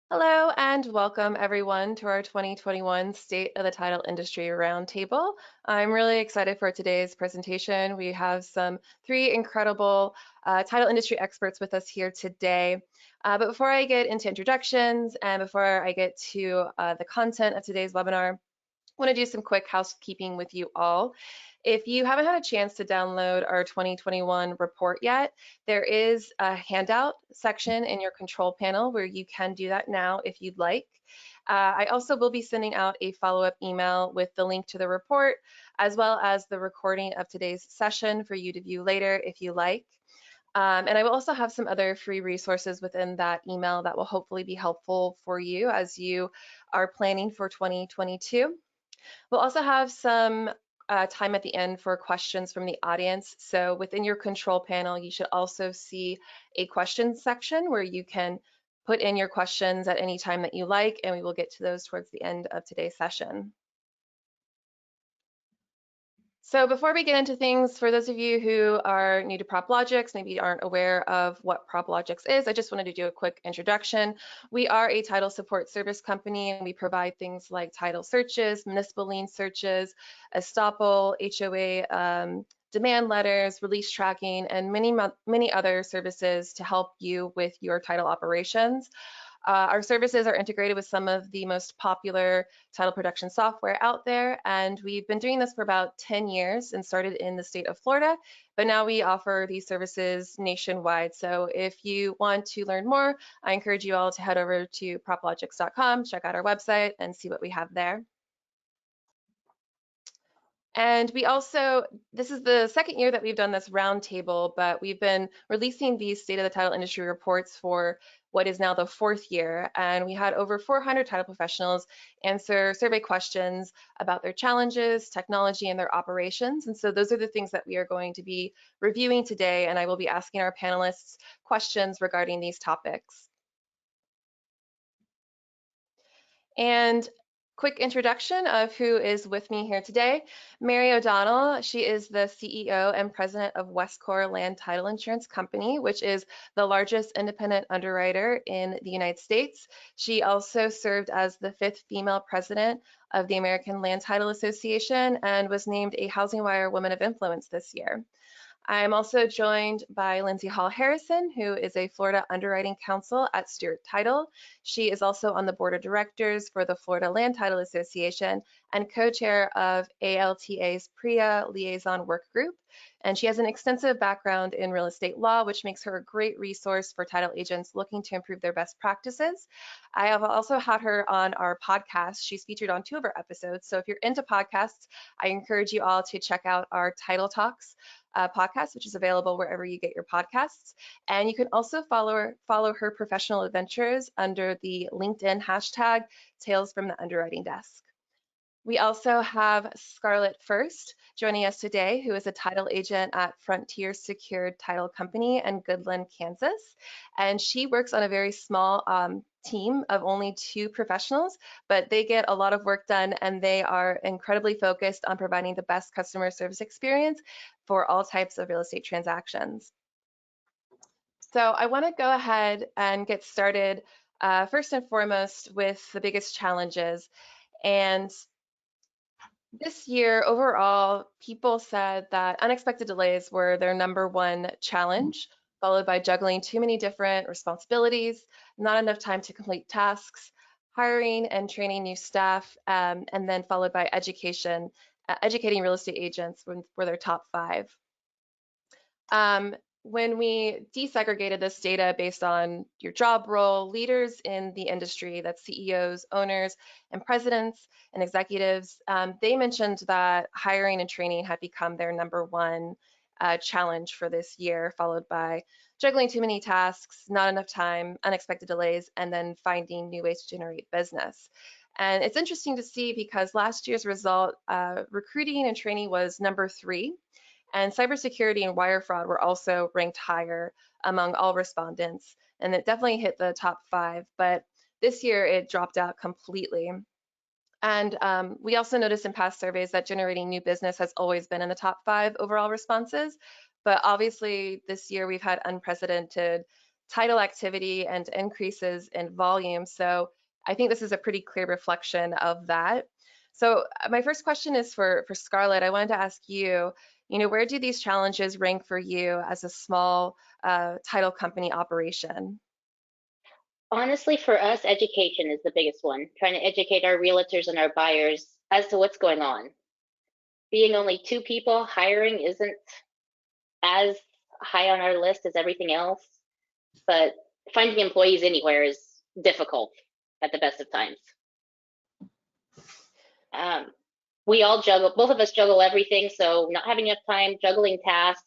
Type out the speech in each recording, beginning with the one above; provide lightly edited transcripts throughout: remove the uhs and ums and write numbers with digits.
Hello and welcome everyone to our 2021 State of the Title Industry Roundtable. I'm really excited for today's presentation. We have three incredible title industry experts with us here today. But before I get into introductions and before I get to the content of today's webinar, I want to do some quick housekeeping with you all. If you haven't had a chance to download our 2021 report yet, there is a handout section in your control panel where you can do that now if you'd like. I also will be sending out a follow-up email with the link to the report, as well as the recording of today's session for you to view later if you like. And I will also have some other free resources within that email that will hopefully be helpful for you as you are planning for 2022. We'll also have some time at the end for questions from the audience. So within your control panel, you should also see a questions section where you can put in your questions at any time that you like, and we will get to those towards the end of today's session. So before we get into things, for those of you who are new to PropLogix, maybe aren't aware of what PropLogix is, I just wanted to do a quick introduction. We are a title support service company, and we provide things like title searches, municipal lien searches, estoppel, HOA demand letters, release tracking, and many other services to help you with your title operations. Our services are integrated with some of the most popular title production software out there, and we've been doing this for about 10 years and started in the state of Florida, but now we offer these services nationwide. So if you want to learn more, I encourage you all to head over to proplogix.com, check out our website, and see what we have there. And this is the second year that we've done this roundtable, but we've been releasing these state of the title industry reports for what is now the fourth year. And we had over 400 title professionals answer survey questions about their challenges, technology, and their operations. And so those are the things that we are going to be reviewing today. And I will be asking our panelists questions regarding these topics. And quick introduction of who is with me here today. Mary O'Donnell, she is the CEO and president of Westcor Land Title Insurance Company, which is the largest independent underwriter in the United States. She also served as the 5th female president of the American Land Title Association and was named a Housing Wire Woman of Influence this year. I am also joined by Lindsay Hall Harrison, who is a Florida underwriting counsel at Stewart Title. She is also on the board of directors for the Florida Land Title Association and co-chair of ALTA's PREA Liaison Work Group. And she has an extensive background in real estate law, which makes her a great resource for title agents looking to improve their best practices. I have also had her on our podcast. She's featured on 2 of our episodes. So if you're into podcasts, I encourage you all to check out our Title Talks podcast, which is available wherever you get your podcasts. And you can also follow her professional adventures under the LinkedIn hashtag Tales from the Underwriting Desk. We also have Scarlett First joining us today, who is a title agent at Frontier Secured Title Company in Goodland, Kansas. And she works on a very small team of only 2 professionals, but they get a lot of work done and they are incredibly focused on providing the best customer service experience for all types of real estate transactions. So I want to go ahead and get started first and foremost with the biggest challenges. And this year, overall, people said that unexpected delays were their #1 challenge, followed by juggling too many different responsibilities, not enough time to complete tasks, hiring and training new staff, and then followed by educating real estate agents were their top 5. When we desegregated this data based on your job role, leaders in the industry, that's CEOs, owners, and presidents and executives, they mentioned that hiring and training had become their #1 challenge for this year, followed by juggling too many tasks, not enough time, unexpected delays, and then finding new ways to generate business. And it's interesting to see because last year's result, recruiting and training was #3. And cybersecurity and wire fraud were also ranked higher among all respondents. And it definitely hit the top 5, but this year it dropped out completely. And we also noticed in past surveys that generating new business has always been in the top 5 overall responses. But obviously this year we've had unprecedented title activity and increases in volume. So I think this is a pretty clear reflection of that. So my first question is for Scarlett. I wanted to ask you, where do these challenges rank for you as a small title company operation? Honestly, for us, education is the biggest one. Trying to educate our realtors and our buyers as to what's going on. Being only two people, hiring isn't as high on our list as everything else, but finding employees anywhere is difficult at the best of times. Um, we all juggle, both of us juggle everything, so not having enough time, juggling tasks,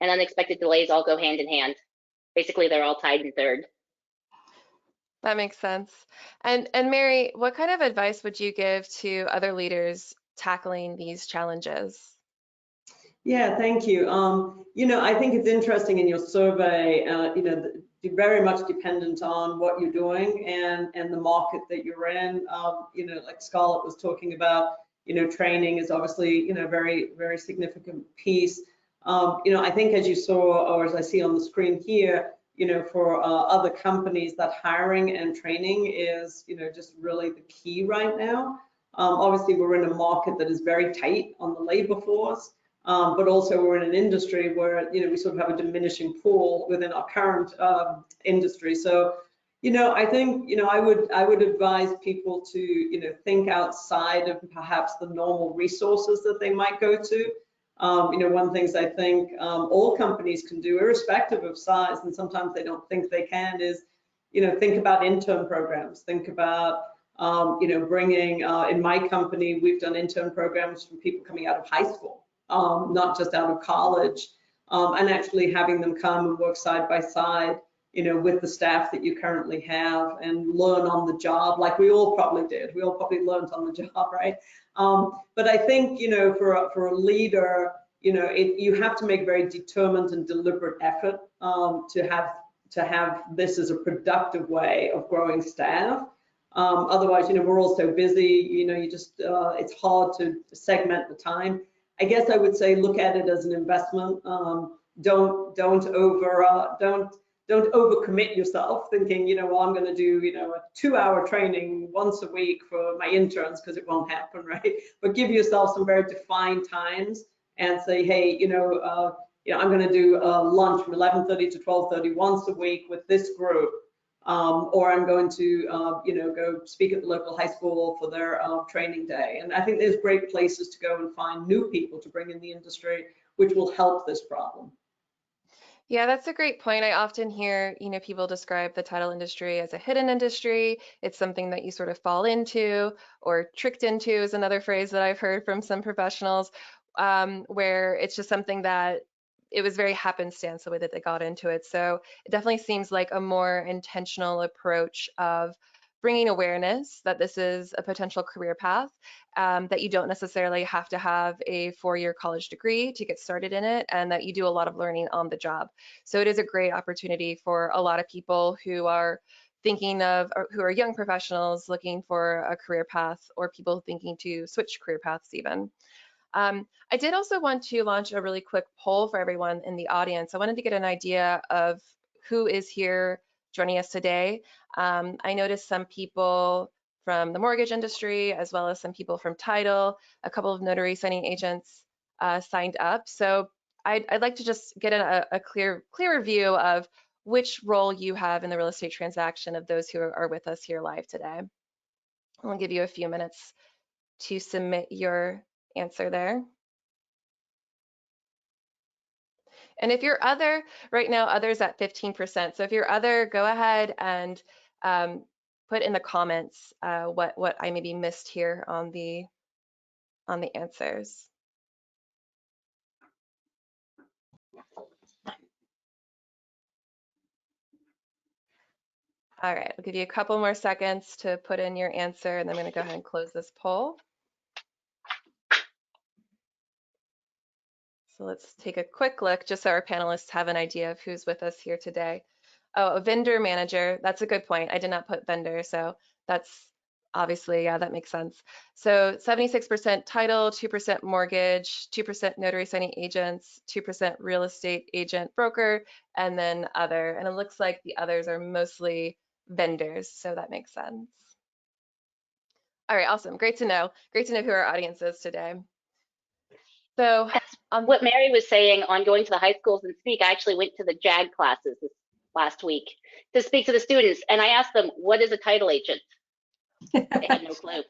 and unexpected delays all go hand in hand. Basically, they're all tied in third. That makes sense. And Mary, what kind of advice would you give to other leaders tackling these challenges? Yeah, thank you. I think it's interesting in your survey, very much dependent on what you're doing and the market that you're in. Like Scarlett was talking about, training is obviously, very, very significant piece. I think as you saw, or as I see on the screen here, for other companies, that hiring and training is, just really the key right now. Obviously, we're in a market that is very tight on the labor force. But also we're in an industry where, we sort of have a diminishing pool within our current industry. So, I think, I would advise people to, think outside of perhaps the normal resources that they might go to. One of the things I think all companies can do, irrespective of size, and sometimes they don't think they can, is, think about intern programs. Think about, bringing, in my company, we've done intern programs for people coming out of high school. Not just out of college, and actually having them come and work side by side, with the staff that you currently have and learn on the job, like we all probably did. We all probably learned on the job, right? But I think, for a leader, you have to make very determined and deliberate effort to have this as a productive way of growing staff. Otherwise, we're all so busy, you just it's hard to segment the time. I guess I would say look at it as an investment. Don't overcommit yourself thinking, well, I'm going to do, a 2-hour training once a week for my interns, because it won't happen, right? But give yourself some very defined times and say, hey, I'm going to do lunch from 11:30 to 12:30 once a week with this group. Or I'm going to, go speak at the local high school for their training day. And I think there's great places to go and find new people to bring in the industry, which will help this problem. Yeah, that's a great point. I often hear, people describe the title industry as a hidden industry. It's something that you sort of fall into, or tricked into is another phrase that I've heard from some professionals, where it's just something that it was very happenstance the way that they got into it. So it definitely seems like a more intentional approach of bringing awareness that this is a potential career path, that you don't necessarily have to have a 4-year college degree to get started in it, and that you do a lot of learning on the job. So it is a great opportunity for a lot of people who are thinking of, or who are young professionals looking for a career path, or people thinking to switch career paths even. I did also want to launch a really quick poll for everyone in the audience. I wanted to get an idea of who is here joining us today. I noticed some people from the mortgage industry, as well as some people from title, a couple of notary signing agents signed up. So I'd like to just get a clearer view of which role you have in the real estate transaction of those who are with us here live today. I'll give you a few minutes to submit your answer there. And if you're other, right now, other's at 15%. So if you're other, go ahead and put in the comments what I maybe missed here on the answers. All right, I'll give you a couple more seconds to put in your answer, and then I'm going to go ahead and close this poll. So let's take a quick look, just so our panelists have an idea of who's with us here today. Oh, a vendor manager. That's a good point. I did not put vendor, so that's obviously, yeah, that makes sense. So 76% title, 2% mortgage, 2% notary signing agents, 2% real estate agent broker, and then other. And it looks like the others are mostly vendors, so that makes sense. All right, awesome. Great to know. Great to know who our audience is today. So, What Mary was saying on going to the high schools and speak, I actually went to the JAG classes this last week to speak to the students, and I asked them, what is a title agent? They had no clue.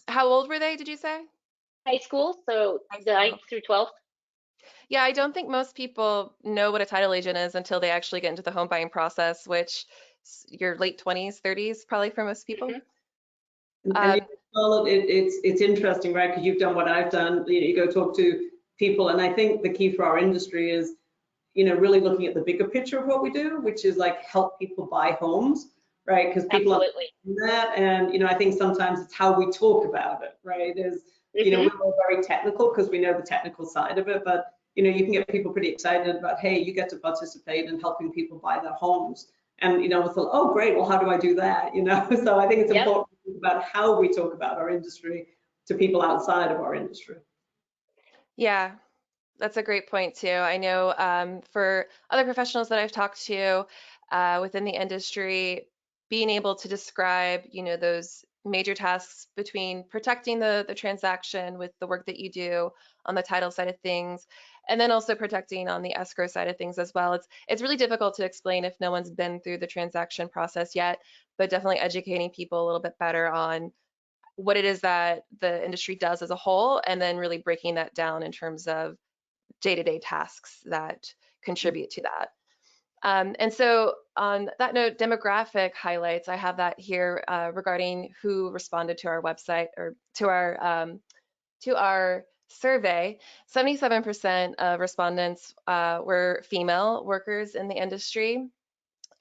how old were they, did you say? High school, so High the school. 9th through 12th. Yeah, I don't think most people know what a title agent is until they actually get into the home buying process, which your late 20s, 30s, probably for most people. And Scarlett, it's interesting, right? Because you've done what I've done. You go talk to people, and I think the key for our industry is, really looking at the bigger picture of what we do, which is like help people buy homes, right? Because people Absolutely. understand that, and I think sometimes it's how we talk about it, right? We're all very technical because we know the technical side of it, but you can get people pretty excited about, hey, you get to participate in helping people buy their homes. And, we thought, oh, great, well, how do I do that? So I think it's important to think about how we talk about our industry to people outside of our industry. Yeah, that's a great point too. I know for other professionals that I've talked to within the industry, being able to describe, those major tasks between protecting the transaction with the work that you do on the title side of things, and then also protecting on the escrow side of things as well. It's really difficult to explain if no one's been through the transaction process yet, but definitely educating people a little bit better on what it is that the industry does as a whole, and then really breaking that down in terms of day-to-day tasks that contribute to that. And so on that note, demographic highlights, I have that here regarding who responded to our website or to our survey. 77% of respondents were female workers in the industry.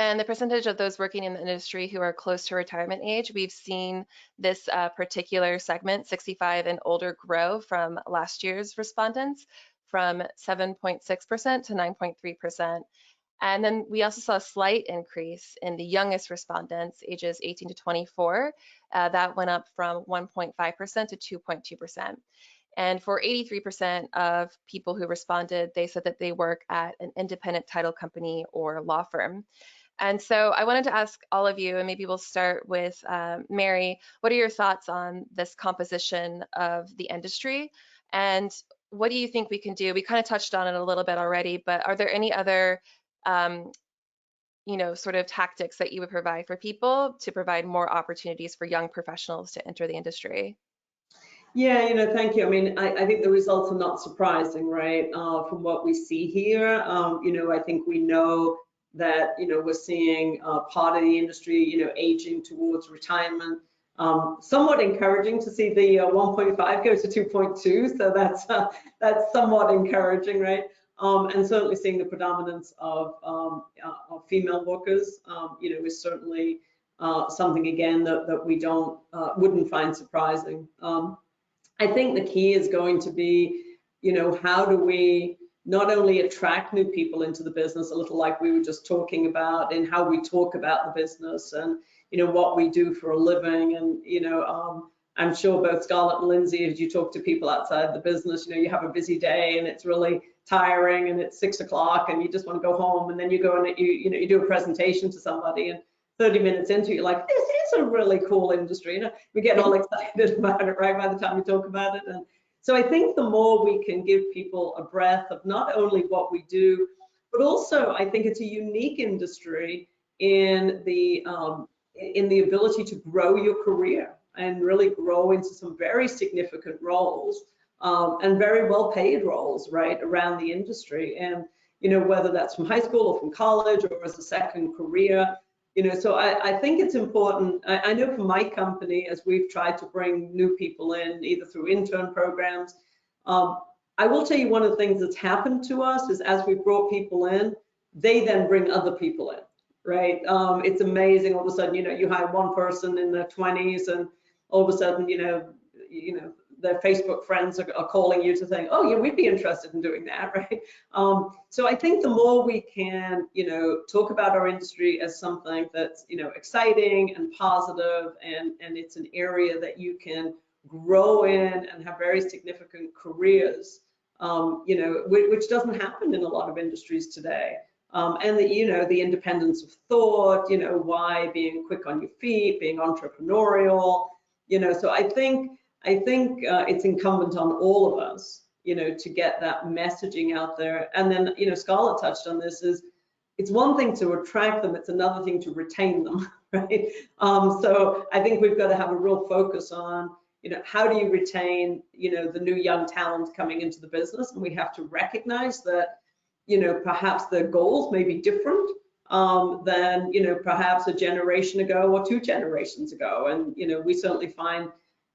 And the percentage of those working in the industry who are close to retirement age, we've seen this particular segment, 65 and older, grow from last year's respondents from 7.6% to 9.3%. And then we also saw a slight increase in the youngest respondents, ages 18 to 24. That went up from 1.5% to 2.2%. And for 83% of people who responded, they said that they work at an independent title company or law firm. And so I wanted to ask all of you, and maybe we'll start with Mary, what are your thoughts on this composition of the industry? And what do you think we can do? We kind of touched on it a little bit already, but are there any other sort of tactics that you would provide for people to provide more opportunities for young professionals to enter the industry? Yeah, thank you. I mean, I think the results are not surprising, right? From what we see here, I think we know that, we're seeing part of the industry, aging towards retirement. Somewhat encouraging to see the 1.5 go to 2.2, so that's somewhat encouraging, right? And certainly seeing the predominance of female workers, is certainly something again that we wouldn't find surprising. I think the key is going to be, how do we not only attract new people into the business, a little like we were just talking about, in how we talk about the business and, what we do for a living. And, I'm sure both Scarlett and Lindsay, as you talk to people outside the business, you have a busy day and it's really tiring and it's 6 o'clock and you just want to go home, and then you go and you do a presentation to somebody, and 30 minutes into it, you're like, this is a really cool industry. We get all excited about it right by the time we talk about it. And so I think the more we can give people a breath of not only what we do, but also I think it's a unique industry in the ability to grow your career and really grow into some very significant roles and very well paid roles, right, around the industry. And, whether that's from high school or from college or as a second career, so I think it's important. I know for my company, as we've tried to bring new people in, either through intern programs, I will tell you one of the things that's happened to us is as we've brought people in, they then bring other people in, right? It's amazing. All of a sudden, you hire one person in their 20s, and all of a sudden, their Facebook friends are calling you to think, oh yeah, we'd be interested in doing that, right? So I think the more we can, talk about our industry as something that's, exciting and positive, and it's an area that you can grow in and have very significant careers, which doesn't happen in a lot of industries today. And the independence of thought, why being quick on your feet, being entrepreneurial, so I think it's incumbent on all of us, to get that messaging out there. And then, Scarlett touched on this, is it's one thing to attract them, it's another thing to retain them, right? So I think we've got to have a real focus on, how do you retain, the new young talent coming into the business? And we have to recognize that, perhaps their goals may be different than, perhaps a generation ago or 2 generations ago. And, we certainly find,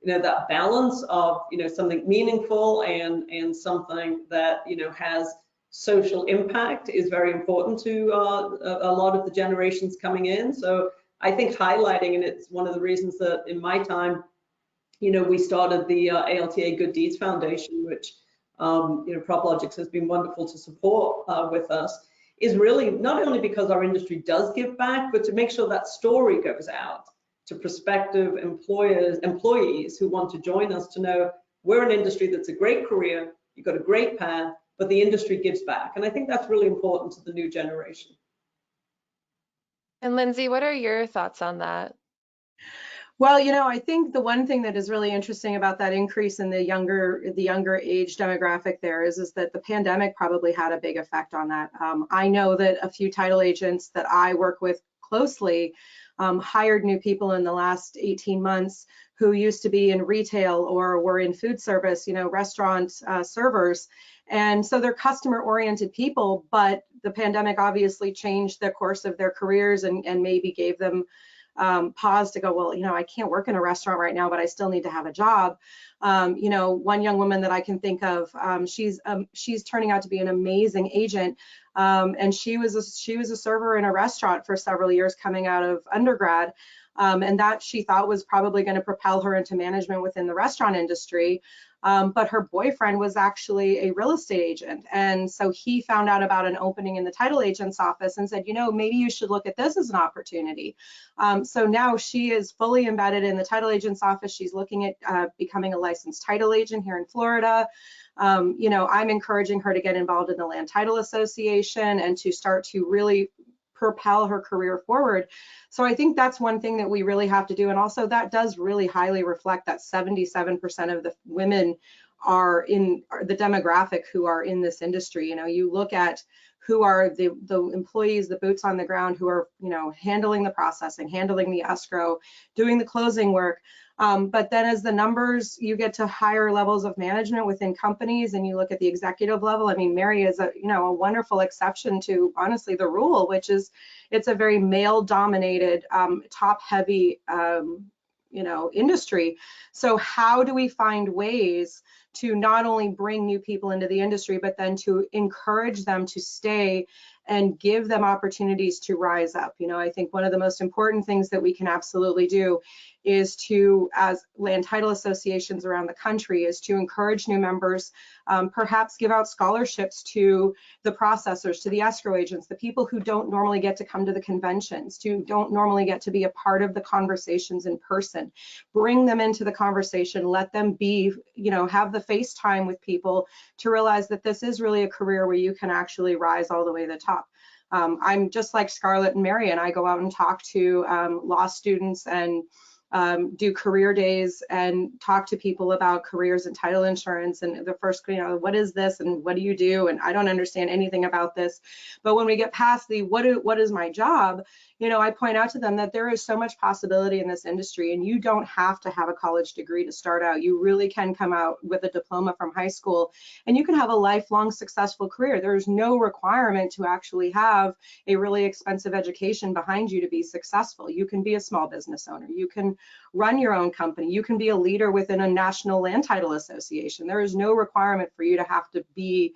that balance of, something meaningful and something that, has social impact is very important to a lot of the generations coming in. So I think highlighting, and it's one of the reasons that in my time, we started the ALTA Good Deeds Foundation, which PropLogix has been wonderful to support with us, is really not only because our industry does give back, but to make sure that story goes out to prospective employees who want to join us, to know we're an industry that's a great career, you've got a great path, but the industry gives back. And I think that's really important to the new generation. And Lindsay, what are your thoughts on that? Well, I think the one thing that is really interesting about that increase in the younger age demographic there is that the pandemic probably had a big effect on that. I know that a few title agents that I work with closely hired new people in the last 18 months who used to be in retail or were in food service, restaurant servers. And so they're customer-oriented people, but the pandemic obviously changed the course of their careers and maybe gave them pause to go, well, I can't work in a restaurant right now, but I still need to have a job. One young woman that I can think of, she's turning out to be an amazing agent. And she was a server in a restaurant for several years coming out of undergrad. And that she thought was probably going to propel her into management within the restaurant industry. But her boyfriend was actually a real estate agent. And so he found out about an opening in the title agent's office and said, maybe you should look at this as an opportunity. So now she is fully embedded in the title agent's office. She's looking at becoming a licensed title agent here in Florida. I'm encouraging her to get involved in the Land Title Association and to start to really propel her career forward. So I think that's one thing that we really have to do. And also that does really highly reflect that 77% of the women are in the demographic who are in this industry. You look at who are the employees, the boots on the ground, who are, handling the processing, handling the escrow, doing the closing work. But then as the numbers, you get to higher levels of management within companies and you look at the executive level. I mean, Mary is a wonderful exception to honestly the rule, which is it's a very male dominated, top heavy, industry. So how do we find ways to not only bring new people into the industry, but then to encourage them to stay and give them opportunities to rise up? I think one of the most important things that we can absolutely do is to, as land title associations around the country, is to encourage new members, perhaps give out scholarships to the processors, to the escrow agents, the people who don't normally get to come to the conventions, who don't normally get to be a part of the conversations in person. Bring them into the conversation, let them be, have the FaceTime with people to realize that this is really a career where you can actually rise all the way to the top. I'm just like Scarlett and Mary, and I go out and talk to law students and do career days and talk to people about careers in title insurance. And the first, what is this and what do you do? And I don't understand anything about this. But when we get past the what is my job, I point out to them that there is so much possibility in this industry, and you don't have to have a college degree to start out. You really can come out with a diploma from high school and you can have a lifelong successful career. There's no requirement to actually have a really expensive education behind you to be successful. You can be a small business owner. You can run your own company. You can be a leader within a national land title association. There is no requirement for you to have to be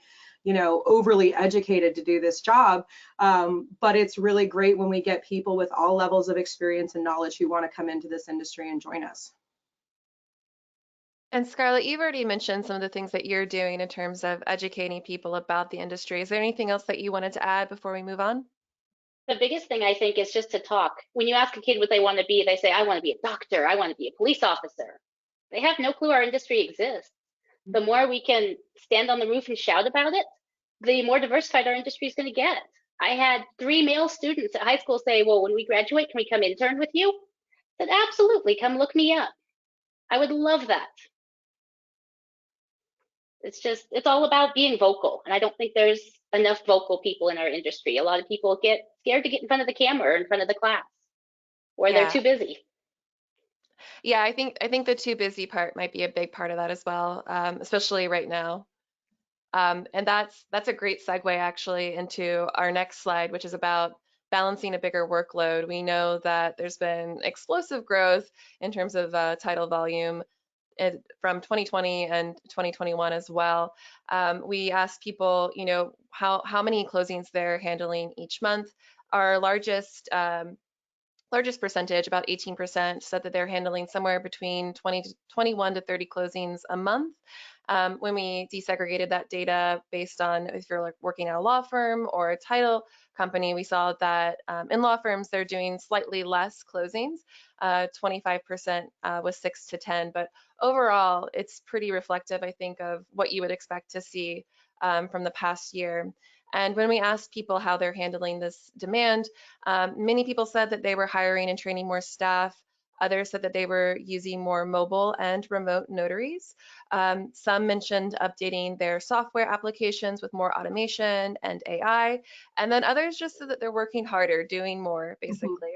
overly educated to do this job. But it's really great when we get people with all levels of experience and knowledge who want to come into this industry and join us. And Scarlett, you've already mentioned some of the things that you're doing in terms of educating people about the industry. Is there anything else that you wanted to add before we move on? The biggest thing I think is just to talk. When you ask a kid what they want to be, they say, I want to be a doctor, I want to be a police officer. They have no clue our industry exists. The more we can stand on the roof and shout about it, the more diversified our industry is going to get. I had 3 male students at high school say, well, when we graduate, can we come intern with you? I said, absolutely, come look me up. I would love that. It's all about being vocal. And I don't think there's enough vocal people in our industry. A lot of people get scared to get in front of the camera or in front of the class, or they're Yeah. too busy. Yeah, I think the too busy part might be a big part of that as well, especially right now. And that's a great segue actually into our next slide, which is about balancing a bigger workload. We know that there's been explosive growth in terms of title volume from 2020 and 2021 as well. We asked people, how many closings they're handling each month. Our largest percentage, about 18%, said that they're handling somewhere between 21 to 30 closings a month. When we desegregated that data based on if you're like working at a law firm or a title company, we saw that in law firms, they're doing slightly less closings. 25% was 6 to 10, but overall, it's pretty reflective, I think, of what you would expect to see from the past year. And when we asked people how they're handling this demand, many people said that they were hiring and training more staff. Others said that they were using more mobile and remote notaries. Some mentioned updating their software applications with more automation and AI. And then others just said that they're working harder, doing more, basically.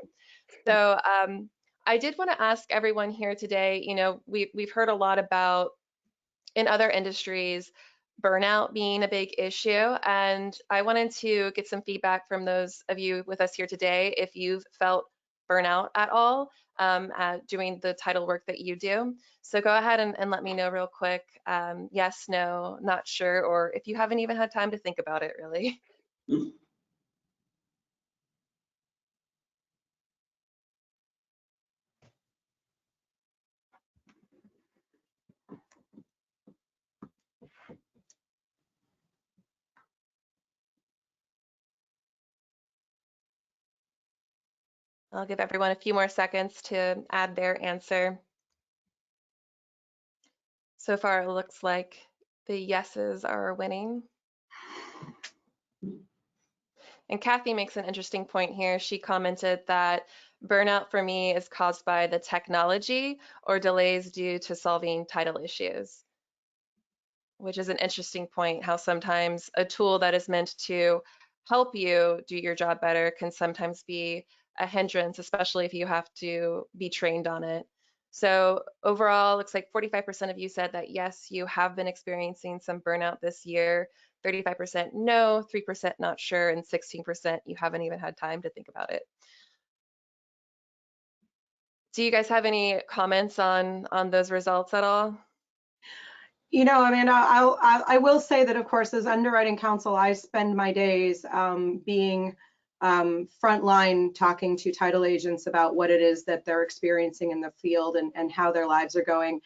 So I did want to ask everyone here today, we've heard a lot about in other industries, burnout being a big issue. And I wanted to get some feedback from those of you with us here today if you've felt burnout at all at doing the title work that you do. So go ahead and let me know real quick. Yes, no, not sure, or if you haven't even had time to think about it, really. I'll give everyone a few more seconds to add their answer. So far, it looks like the yeses are winning. And Kathy makes an interesting point here. She commented that burnout for me is caused by the technology or delays due to solving title issues, which is an interesting point, how sometimes a tool that is meant to help you do your job better can sometimes be a hindrance, especially if you have to be trained on it. So overall, looks like 45% of you said that yes, you have been experiencing some burnout this year. 35% no, 3% not sure, and 16% you haven't even had time to think about it. Do you guys have any comments on those results at all? Amanda, I will say that, of course, as underwriting counsel, I spend my days being frontline talking to title agents about what it is that they're experiencing in the field and how their lives are going.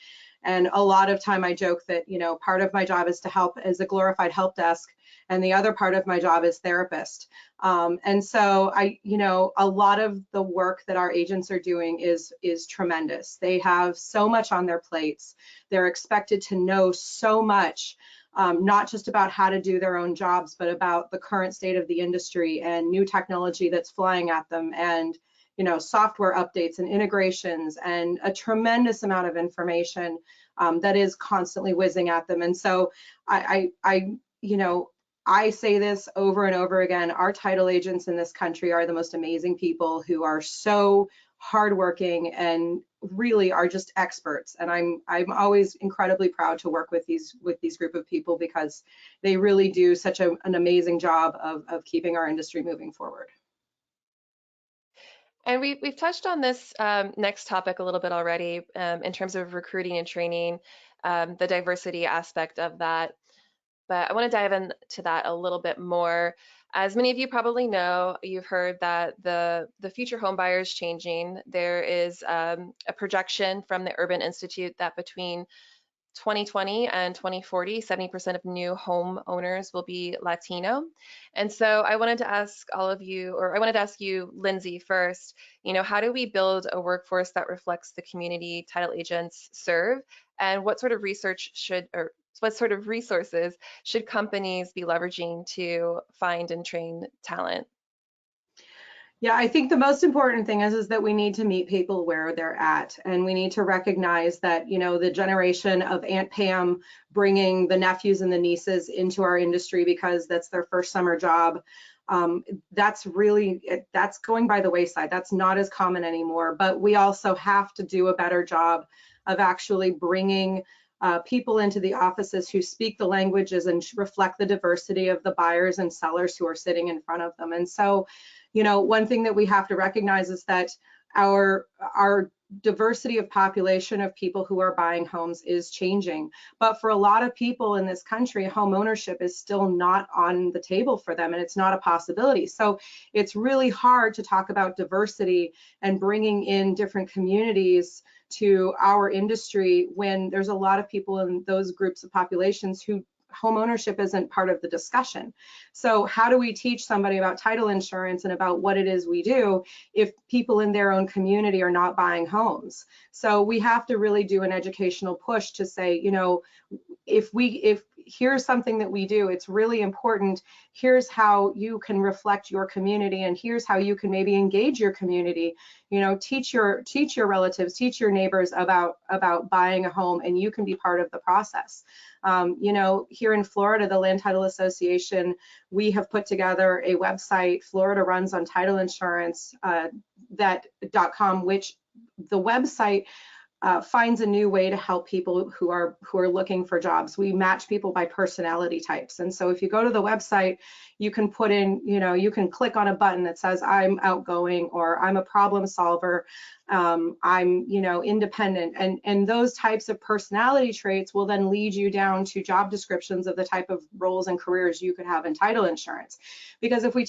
And a lot of time I joke that, part of my job is to help as a glorified help desk, and the other part of my job is therapist. And so a lot of the work that our agents are doing is tremendous. They have so much on their plates. They're expected to know so much, not just about how to do their own jobs, but about the current state of the industry and new technology that's flying at them, and software updates and integrations, and a tremendous amount of information that is constantly whizzing at them. And so I say this over and over again, our title agents in this country are the most amazing people who are so hardworking and really are just experts. And I'm always incredibly proud to work with these group of people, because they really do such an amazing job of keeping our industry moving forward. And we've touched on this next topic a little bit already in terms of recruiting and training, the diversity aspect of that. But I want to dive into that a little bit more. As many of you probably know, you've heard that the future home buyer is changing. There is a projection from the Urban Institute that between 2020 and 2040, 70% of new home owners will be Latino. And so I wanted to ask all of you, or I wanted to ask you, Lindsay, first, how do we build a workforce that reflects the community title agents serve? And what sort of what sort of resources should companies be leveraging to find and train talent? Yeah, I think the most important thing is that we need to meet people where they're at, and we need to recognize that, the generation of Aunt Pam bringing the nephews and the nieces into our industry because that's their first summer job, that's going by the wayside. That's not as common anymore, but we also have to do a better job of actually bringing people into the offices who speak the languages and reflect the diversity of the buyers and sellers who are sitting in front of them. And so, one thing that we have to recognize is that our diversity of population of people who are buying homes is changing. But for a lot of people in this country, home ownership is still not on the table for them, and it's not a possibility. So it's really hard to talk about diversity and bringing in different communities to our industry when there's a lot of people in those groups of populations who home ownership isn't part of the discussion. So how do we teach somebody about title insurance and about what it is we do if people in their own community are not buying homes? So we have to really do an educational push to say, if here's something that we do, it's really important. Here's how you can reflect your community, and here's how you can maybe engage your community. Teach your relatives, teach your neighbors about buying a home, and you can be part of the process. Here in Florida, the Land Title Association, we have put together a website, Florida Runs on Title Insurance, .com, which the website finds a new way to help people who are looking for jobs. We match people by personality types. And so if you go to the website, you can put in, you can click on a button that says I'm outgoing, or I'm a problem solver, I'm, independent. And those types of personality traits will then lead you down to job descriptions of the type of roles and careers you could have in title insurance. Because if we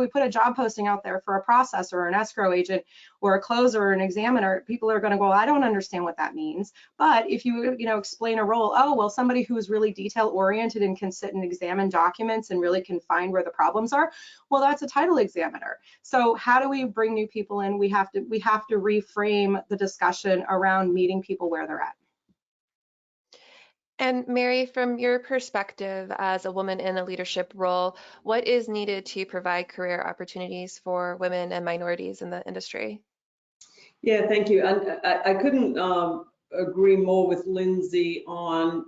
put a job posting out there for a processor or an escrow agent or a closer or an examiner, people are going to go, I don't understand what that means. But if you, explain a role, somebody who's really detail oriented and can sit and examine documents and really can find where the problems are, well, that's a title examiner. So how do we bring new people in? We have to reframe the discussion around meeting people where they're at. And Mary, from your perspective as a woman in a leadership role, what is needed to provide career opportunities for women and minorities in the industry? Yeah, thank you. And I couldn't agree more with Lindsay on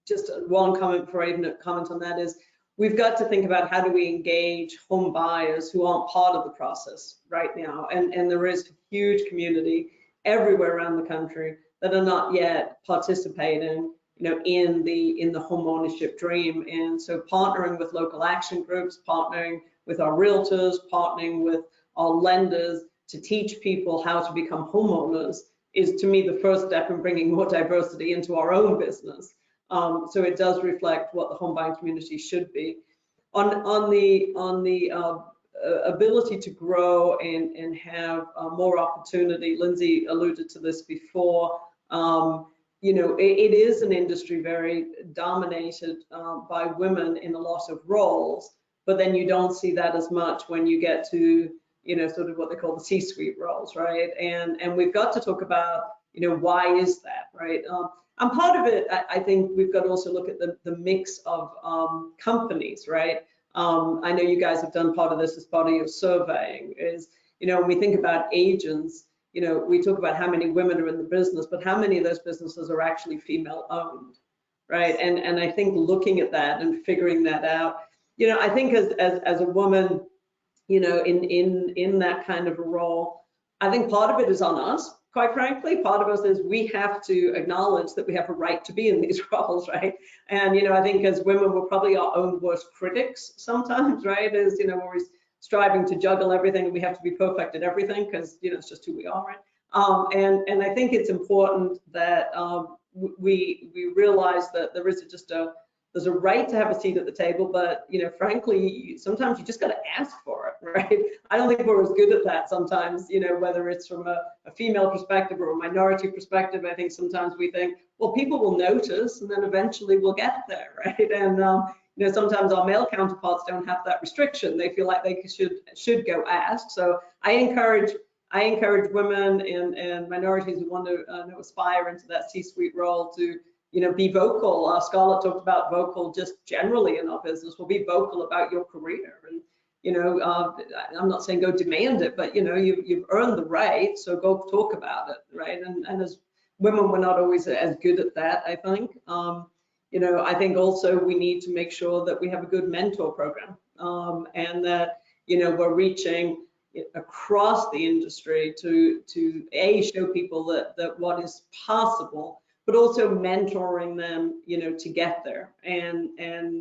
just one comment before I even comment on that is we've got to think about how do we engage home buyers who aren't part of the process right now. And there is a huge community everywhere around the country that are not yet participating, in the home ownership dream. And so partnering with local action groups, partnering with our realtors, partnering with our lenders to teach people how to become homeowners is, to me, the first step in bringing more diversity into our own business. So it does reflect what the home buying community should be. On the ability to grow and have more opportunity, Lindsay alluded to this before. It is an industry very dominated by women in a lot of roles, but then you don't see that as much when you get to sort of what they call the C-suite roles, right? And we've got to talk about why is that, right? And part of it, I think we've got to also look at the mix of companies, right? I know you guys have done part of this as part of your surveying, is, when we think about agents, we talk about how many women are in the business, but how many of those businesses are actually female owned, right? And I think looking at that and figuring that out, I think as a woman, in that kind of a role, I think part of it is on us. Quite frankly, part of us is we have to acknowledge that we have a right to be in these roles, right? And, I think as women, we're probably our own worst critics sometimes, right? As, we're always striving to juggle everything and we have to be perfect at everything because, it's just who we are, right? And I think it's important that we realize that there is there's a right to have a seat at the table, but, frankly, sometimes you just got to ask for it, right? I don't think we're as good at that sometimes, you know, whether it's from a female perspective or a minority perspective. I think sometimes we think, well, people will notice and then eventually we'll get there, right? And, you know, sometimes our male counterparts don't have that restriction. They feel like they should go ask. So I encourage women and minorities who want to aspire into that C-suite role to, you know, be vocal. Scarlett talked about vocal just generally in our business. Well, be vocal about your career, and you know, I'm not saying go demand it, but you know, you've earned the right, so go talk about it, right? And as women, we're not always as good at that, I think. You know, I think also we need to make sure that we have a good mentor program, and that, you know, we're reaching across the industry to show people that what is possible, but also mentoring them, you know, to get there, and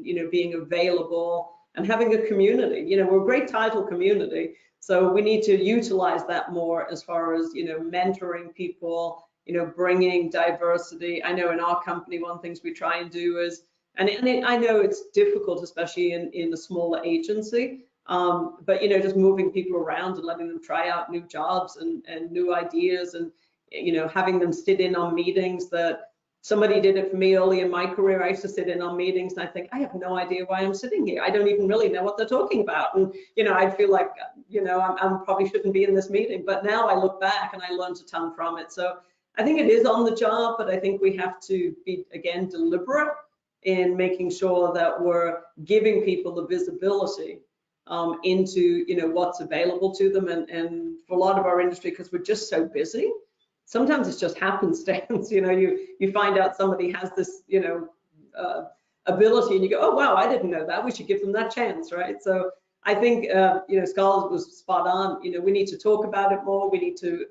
you know, being available and having a community. You know, we're a great title community, so we need to utilize that more as far as, you know, mentoring people, you know, bringing diversity. I know in our company, one of the things we try and do is, and I know it's difficult, especially in a smaller agency, but you know, just moving people around and letting them try out new jobs and new ideas, and you know, having them sit in on meetings. That somebody did it for me early in my career. I used to sit in on meetings and I think, I have no idea why I'm sitting here. I don't even really know what they're talking about. And you know, I'd feel like, you know, I'm probably shouldn't be in this meeting. But now I look back and I learned a ton from it. So I think it is on the job, but I think we have to be, again, deliberate in making sure that we're giving people the visibility into, you know, what's available to them. And for a lot of our industry, because we're just so busy, sometimes it's just happenstance. You know, you find out somebody has this, you know, ability, and you go, oh wow, I didn't know that. We should give them that chance, right? So I think, you know, Scarlett was spot on. You know, we need to talk about it more. We need to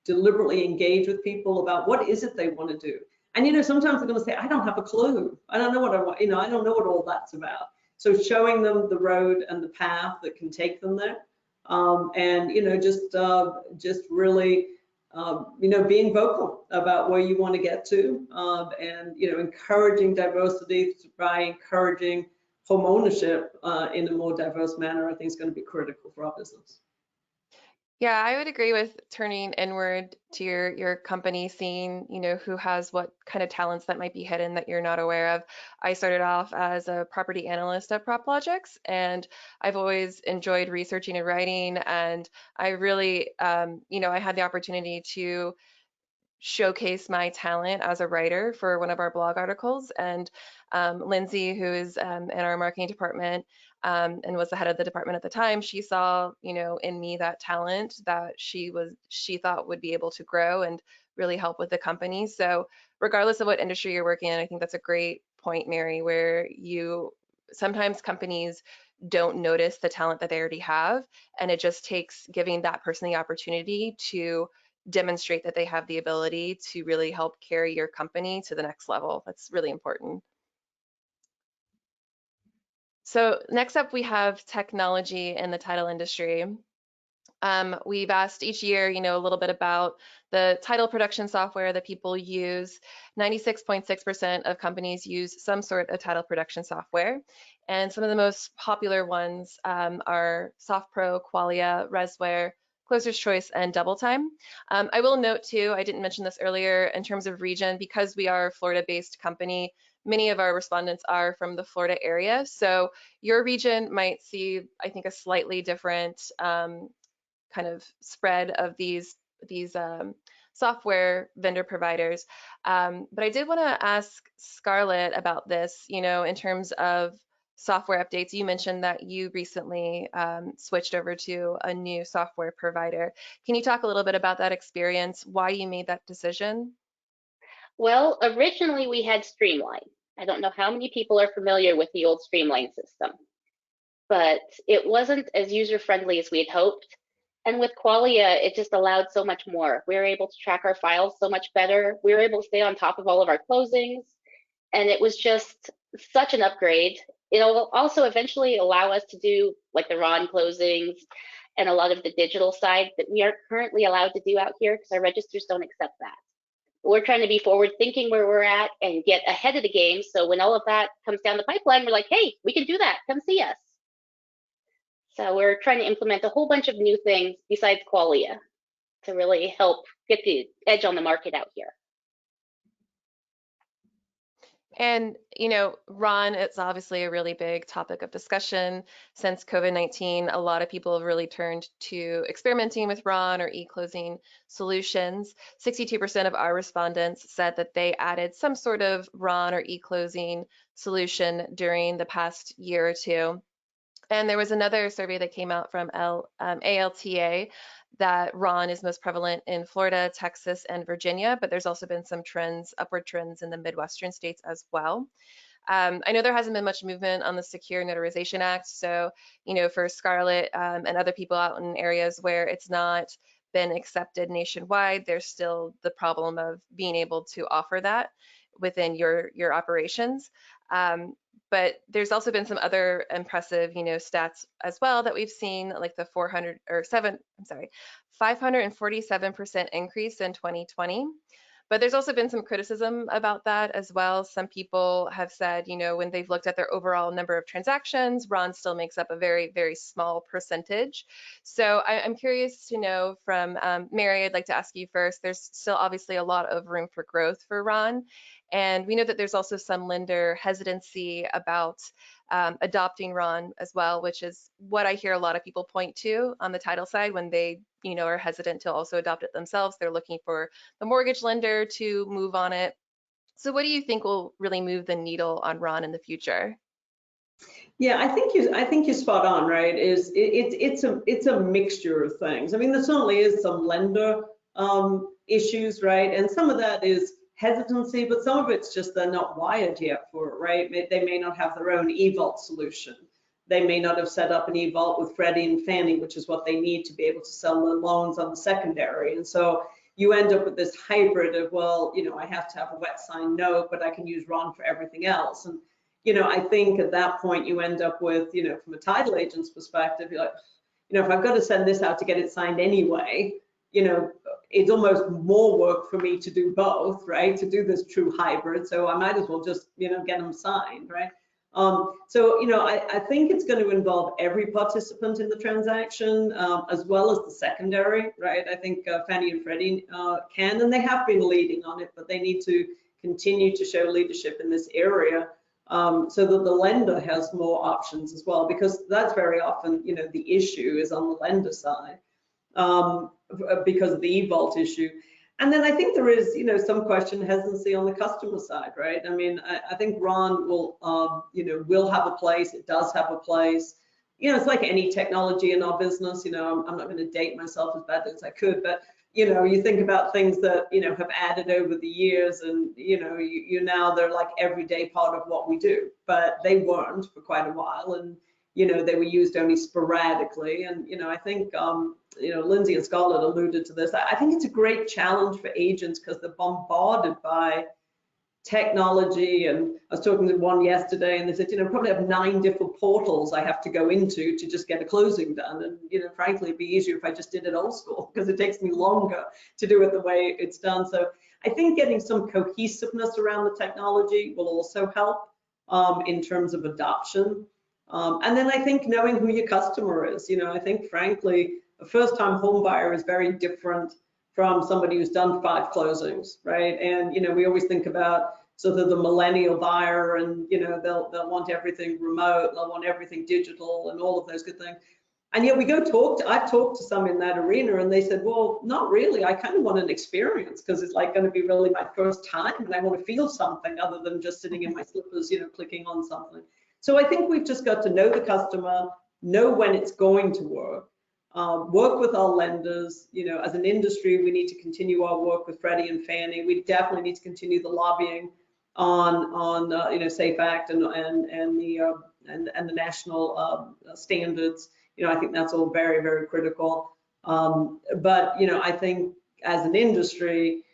deliberately engage with people about what is it they want to do. And you know, sometimes they're going to say, I don't have a clue. I don't know what I want. You know, I don't know what all that's about. So showing them the road and the path that can take them there, and you know, just really, you know, being vocal about where you want to get to, and you know, encouraging diversity by encouraging home ownership in a more diverse manner, I think is going to be critical for our business. Yeah, I would agree with turning inward to your company, seeing, you know, who has what kind of talents that might be hidden that you're not aware of. I started off as a property analyst at PropLogix, and I've always enjoyed researching and writing. And I really, you know, I had the opportunity to showcase my talent as a writer for one of our blog articles. And Lindsay, who is in our marketing department and was the head of the department at the time, she saw, you know, in me that talent that she thought would be able to grow and really help with the company. So regardless of what industry you're working in, I think that's a great point, Mary, where sometimes companies don't notice the talent that they already have, and it just takes giving that person the opportunity to demonstrate that they have the ability to really help carry your company to the next level. That's really important. So next up, we have technology in the title industry. We've asked each year, you know, a little bit about the title production software that people use. 96.6% of companies use some sort of title production software. And some of the most popular ones are SoftPro, Qualia, Resware, Closer's Choice, and DoubleTime. I will note too, I didn't mention this earlier, in terms of region, because we are a Florida-based company, many of our respondents are from the Florida area. So your region might see, I think, a slightly different kind of spread of these software vendor providers. But I did want to ask Scarlett about this, you know, in terms of software updates. You mentioned that you recently switched over to a new software provider. Can you talk a little bit about that experience, why you made that decision? Well, originally we had Streamline. I don't know how many people are familiar with the old Streamline system, but it wasn't as user-friendly as we had hoped. And with Qualia, it just allowed so much more. We were able to track our files so much better. We were able to stay on top of all of our closings. And it was just such an upgrade. It'll also eventually allow us to do like the RON closings and a lot of the digital side that we aren't currently allowed to do out here because our registers don't accept that. We're trying to be forward thinking where we're at and get ahead of the game. So when all of that comes down the pipeline, we're like, hey, we can do that. Come see us. So we're trying to implement a whole bunch of new things besides Qualia to really help get the edge on the market out here. And, Ron, it's obviously a really big topic of discussion since COVID-19. A lot of people have really turned to experimenting with Ron or e-closing solutions. 62% of our respondents said that they added some sort of Ron or e-closing solution during the past year or two. And there was another survey that came out from ALTA that Ron is most prevalent in Florida, Texas, and Virginia, but there's also been some trends, upward trends in the Midwestern states as well. I know there hasn't been much movement on the Secure Notarization Act. So, for Scarlett and other people out in areas where it's not been accepted nationwide, there's still the problem of being able to offer that within your operations. But there's also been some other impressive, stats as well that we've seen, like the 547% increase in 2020. But there's also been some criticism about that as well. Some people have said, when they've looked at their overall number of transactions, Ron still makes up a very, very small percentage. So I'm curious to know from Mary, I'd like to ask you first. There's still obviously a lot of room for growth for Ron. And we know that there's also some lender hesitancy about adopting Ron as well, which is what I hear a lot of people point to on the title side when they, are hesitant to also adopt it themselves. They're looking for the mortgage lender to move on it. So what do you think will really move the needle on Ron in the future? Yeah, I think you're spot on, right? It's a mixture of things. I mean, there certainly is some lender issues, right? And some of that is hesitancy, but some of it's just they're not wired yet for it, right? They may not have their own e-vault solution. They may not have set up an e-vault with Freddie and Fannie, which is what they need to be able to sell their loans on the secondary. And so you end up with this hybrid of, well, I have to have a wet sign note, but I can use Ron for everything else. And I think at that point you end up with, from a title agent's perspective, you're like, if I've got to send this out to get it signed anyway, it's almost more work for me to do both, right? To do this true hybrid. So I might as well just, get them signed, right? I think it's going to involve every participant in the transaction, as well as the secondary, right? I think Fannie and Freddie can, and they have been leading on it, but they need to continue to show leadership in this area. So that the lender has more options as well, because that's very often, the issue is on the lender side because of the e-vault issue. And then I think there is, some question hesitancy on the customer side, right? I mean, I think Ron will, will have a place. It does have a place. It's like any technology in our business. I'm not going to date myself as badly as I could, but you think about things that, have added over the years and, you now they're like everyday part of what we do, but they weren't for quite a while. And, they were used only sporadically. And, I think, Lindsay and Scarlett alluded to this. I think it's a great challenge for agents because they're bombarded by technology. And I was talking to one yesterday and they said, probably have 9 different portals I have to go into to just get a closing done. And, frankly, it'd be easier if I just did it old school because it takes me longer to do it the way it's done. So I think getting some cohesiveness around the technology will also help in terms of adoption. And then I think knowing who your customer is, I think, frankly, a first-time home buyer is very different from somebody who's done 5 closings, right? And, we always think about sort of the millennial buyer and, they'll want everything remote, they'll want everything digital and all of those good things. And yet I've talked to some in that arena and they said, well, not really. I kind of want an experience because it's like going to be really my first time and I want to feel something other than just sitting in my slippers, clicking on something. So I think we've just got to know the customer, know when it's going to work. Work with our lenders. As an industry, we need to continue our work with Freddie and Fannie. We definitely need to continue the lobbying on SAFE Act and the national standards. I think that's all very, very critical. But I think as an industry,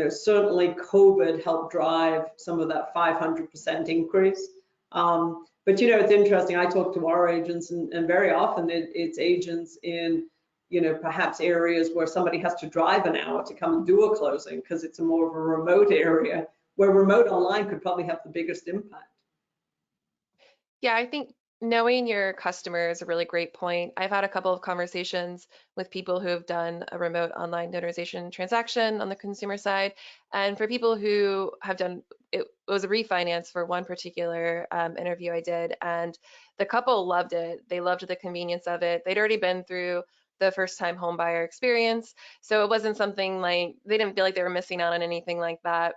certainly COVID helped drive some of that 500% increase. But it's interesting. I talk to our agents, and very often it's agents in perhaps areas where somebody has to drive an hour to come and do a closing because it's a more of a remote area where remote online could probably have the biggest impact. Yeah, I think knowing your customer is a really great point. I've had a couple of conversations with people who have done a remote online notarization transaction on the consumer side. And for people who have done it, was a refinance for one particular interview I did, and the couple loved it. They loved the convenience of it. They'd already been through the first time home buyer experience. So it wasn't something like they didn't feel like they were missing out on anything like that.